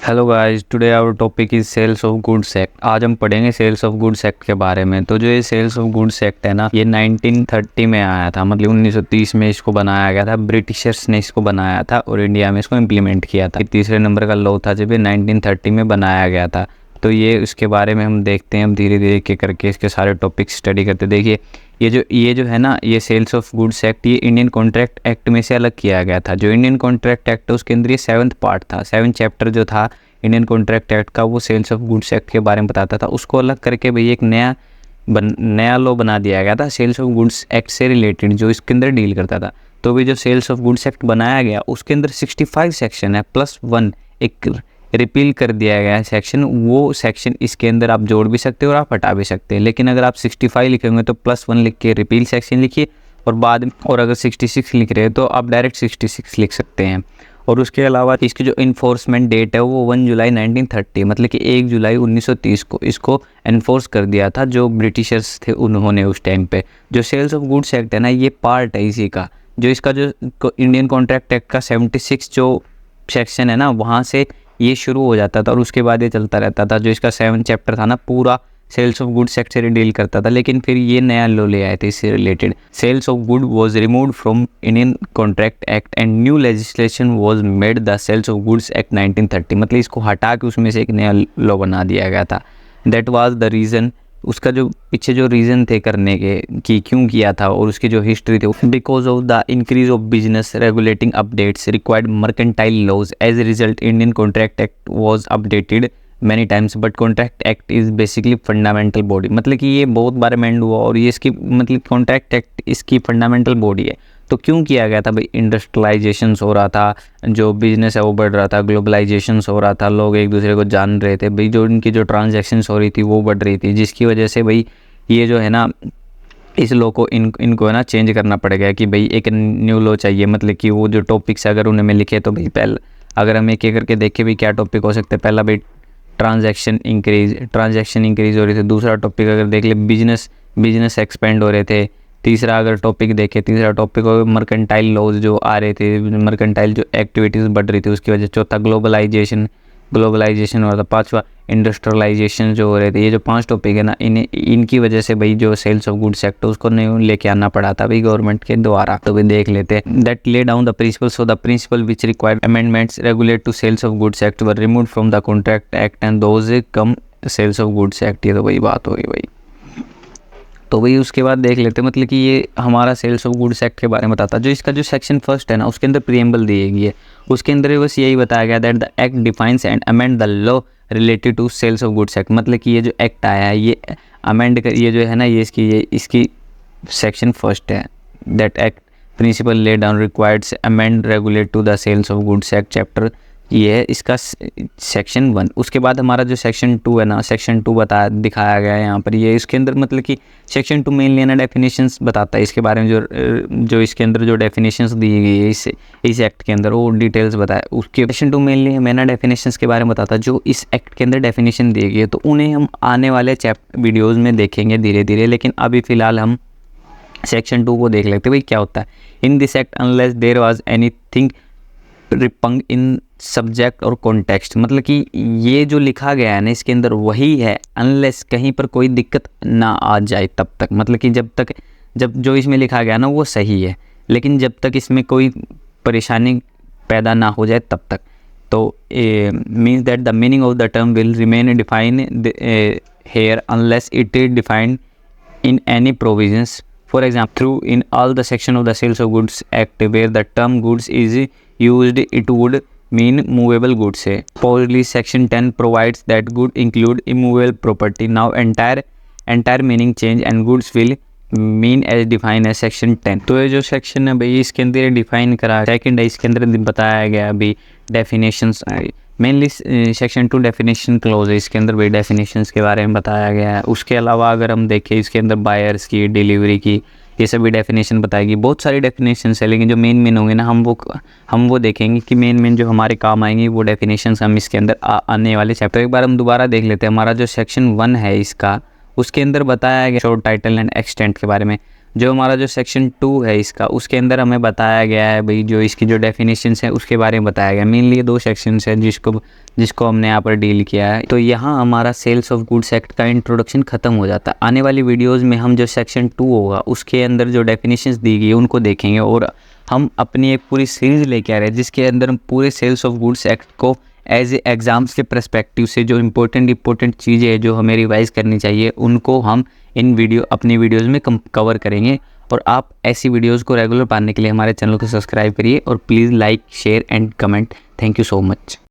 Hello guys, today our topic is sales of goods act. आज हम पढ़ेंगे sales of goods act के बारे में। तो जो ये सेल्स ऑफ गुड्स एक्ट है ना, ये 1930 में आया था, मतलब 1930 में इसको बनाया गया था। ब्रिटिशर्स ने इसको बनाया था और इंडिया में इसको इम्प्लीमेंट किया था। तीसरे नंबर का लॉ था जब ये 1930 में बनाया गया था। तो ये उसके बारे में हम देखते हैं, हम धीरे धीरे के करके इसके सारे टॉपिक स्टडी करते। देखिए ये जो है ना, ये सेल्स ऑफ गुड्स एक्ट, ये इंडियन कॉन्ट्रैक्ट एक्ट में से अलग किया गया था। जो इंडियन कॉन्ट्रैक्ट एक्ट है उसके अंदर ये 7th पार्ट था, 7 चैप्टर जो था इंडियन कॉन्ट्रैक्ट एक्ट का, वो सेल्स ऑफ गुड्स एक्ट के बारे में बताता था। उसको अलग करके भाई एक नया लॉ बना दिया गया था सेल्स ऑफ गुड्स एक्ट से रिलेटेड, जो इसके अंदर डील करता था। तो भी जो सेल्स ऑफ गुड्स एक्ट बनाया गया उसके अंदर 65 सेक्शन है +1 एक रिपील कर दिया गया है सेक्शन। वो सेक्शन इसके अंदर आप जोड़ भी सकते हो और आप हटा भी सकते हैं। लेकिन अगर आप 65 लिखेंगे तो +1 लिख के रिपील सेक्शन लिखिए और बाद में, और अगर 66 लिख रहे हैं तो आप डायरेक्ट 66 लिख सकते हैं। और उसके अलावा इसकी जो इन्फोर्समेंट डेट है वो 1 जुलाई 1930, मतलब कि 1 जुलाई 1930 को इसको एनफोर्स कर दिया था जो ब्रिटिशर्स थे उन्होंने उस टाइम पे। जो सेल्स ऑफ गुड्स एक्ट है ना, ये पार्ट है इसी का। जो इसका जो इंडियन कॉन्ट्रैक्ट एक्ट का 76 जो सेक्शन है ना, वहाँ से ये शुरू हो जाता था और उसके बाद ये चलता रहता था। जो इसका 7 चैप्टर था ना, पूरा सेल्स ऑफ गुड्स एक्ट से डील करता था। लेकिन फिर ये नया लॉ ले आए थे इससे रिलेटेड। Sales of good was removed from Indian contract act and new legislation was made the sales of goods act 1930, मतलब इसको हटा के उसमें से एक नया लॉ बना दिया गया था। दैट वाज द रीज़न, उसका जो पीछे जो रीज़न थे करने के कि क्यों किया था और उसकी जो हिस्ट्री थी, because of the increase of business regulating updates required mercantile laws. As a result Indian contract act was updated many times, but contract act is basically fundamental body, मतलब कि ये बहुत बार अमेंड हुआ और ये इसकी मतलब कॉन्ट्रैक्ट एक्ट इसकी फंडामेंटल बॉडी है। तो क्यों किया गया था भाई? इंडस्ट्रियलाइजेशन हो रहा था, जो बिजनेस है वो बढ़ रहा था, ग्लोबलाइजेशन हो रहा था, लोग एक दूसरे को जान रहे थे भाई, जो इनकी जो ट्रांजैक्शंस हो रही थी वो बढ़ रही थी, जिसकी वजह से भाई ये जो है ना, इस लॉ को इनको है ना चेंज करना पड़ेगा कि भाई एक न्यू लॉ चाहिए। मतलब कि वो जो टॉपिक्स अगर उन्हें में लिखे तो भाई पहले अगर हम एक एक करके देखें भी क्या टॉपिक हो सकते हैं। पहला भाई ट्रांजैक्शन इंक्रीज हो रही थी। दूसरा टॉपिक अगर देख ले, बिजनेस एक्सपेंड हो रहे थे। तीसरा अगर टॉपिक देखें, तीसरा टॉपिक हो मर्केंटाइल लॉज जो आ रहे थे, मर्केंटाइल जो एक्टिविटीज़ बढ़ रही थी उसकी वजह। चौथा ग्लोबलाइजेशन हो रहा था। पांचवा इंडस्ट्रियलाइजेशन जो हो रहे थे। ये जो 5 टॉपिक है ना, इनकी वजह से भाई जो सेल्स ऑफ गुड्स एक्ट उसको नहीं लेके आना पड़ा था भाई गवर्नमेंट के द्वारा। तो भी देख लेते हैं। That lay down the principles, so the principle which required amendments regulate to sales of goods act were removed from the contract act and those come sales of goods act. ये तो वही बात हो गई भाई। तो भाई उसके बाद देख लेते हैं, मतलब कि ये हमारा सेल्स ऑफ गुड्स एक्ट के बारे में बताता है। जो इसका जो सेक्शन 1 है ना, उसके अंदर प्रीएम्बल दी गई है। उसके अंदर बस यही बताया गया that the act defines and amend the law related to sales of goods act. मतलब कि ये जो एक्ट आया है ये अमेंड कर, ये जो है ना, ये इसकी सेक्शन 1 है। That act principle lay down required amend regulate to the sales of goods act chapter, ये है इसका सेक्शन 1। उसके बाद हमारा जो सेक्शन 2 है ना, सेक्शन 2 दिखाया गया है यहाँ पर। ये इसके अंदर मतलब कि सेक्शन 2 मेनली ना डेफिनेशंस बताता है इसके बारे में। जो इसके अंदर जो डेफिनेशंस दी गई है इस एक्ट के अंदर, वो डिटेल्स बताया। उसके सेक्शन 2 मेनली हमें ना डेफिनेशंस के बारे में बताता है। जो इस एक्ट के अंदर डेफिनेशन दी गई है तो उन्हें हम आने वाले वीडियोज़ में देखेंगे धीरे धीरे। लेकिन अभी फ़िलहाल हम सेक्शन 2 को देख लेते हैं भाई क्या होता है। In this act unless there was anything repugnant in subject और कॉन्टेक्स्ट, मतलब कि ये जो लिखा गया है ना इसके अंदर वही है, अनलेस कहीं पर कोई दिक्कत ना आ जाए तब तक। मतलब कि जब जो इसमें लिखा गया ना वो सही है, लेकिन जब तक इसमें कोई परेशानी पैदा ना हो जाए तब तक। तो means that the meaning of the term will remain define here unless it is defined in any provisions. For example, through in all the section of the Sales of Goods Act where the term goods is used, it would mean movable goods है। Supposedly section 10 provides that good include immovable property. Now entire meaning change and goods will mean as defined as section 10। तो ये जो section है भाई इसके अंदर define करा। Second है, इसके अंदर बताया गया अभी definitions mainly. Section 2 definition close है, इसके अंदर भाई डेफिनेशंस के बारे में बताया गया है। उसके अलावा अगर हम देखें इसके अंदर बायर्स की, डिलीवरी की, ये सभी डेफिनेशन बताएगी। बहुत सारी डेफिनेशंस है, लेकिन जो मेन होंगे ना हम वो देखेंगे कि मेन जो हमारे काम आएंगे वो डेफिनेशंस हम इसके अंदर आने वाले चैप्टर। एक बार हम दोबारा देख लेते हैं। हमारा जो सेक्शन 1 है इसका, उसके अंदर बताया गया शॉर्ट टाइटल एंड एक्सटेंट के बारे में। जो हमारा जो सेक्शन 2 है इसका, उसके अंदर हमें बताया गया है भाई जो इसकी जो डेफिनेशंस है उसके बारे में बताया गया। मेनली ये 2 सेक्शंस हैं जिसको हमने यहाँ पर डील किया है। तो यहाँ हमारा सेल्स ऑफ गुड्स एक्ट का इंट्रोडक्शन खत्म हो जाता है। आने वाली वीडियोस में हम जो सेक्शन 2 होगा उसके अंदर जो डेफिनेशंस दी गई है उनको देखेंगे, और हम अपनी एक पूरी सीरीज़ लेके आ रहे हैं जिसके अंदर हम पूरे सेल्स ऑफ गुड्स एक्ट को एज एग्ज़ाम्स के पर्सपेक्टिव से जो इंपॉर्टेंट चीज़ें हैं जो हमें रिवाइज़ करनी चाहिए उनको हम अपनी वीडियोज़ में कवर करेंगे। और आप ऐसी वीडियोज़ को रेगुलर पाने के लिए हमारे चैनल को सब्सक्राइब करिए और please like, share and comment. Thank you so much.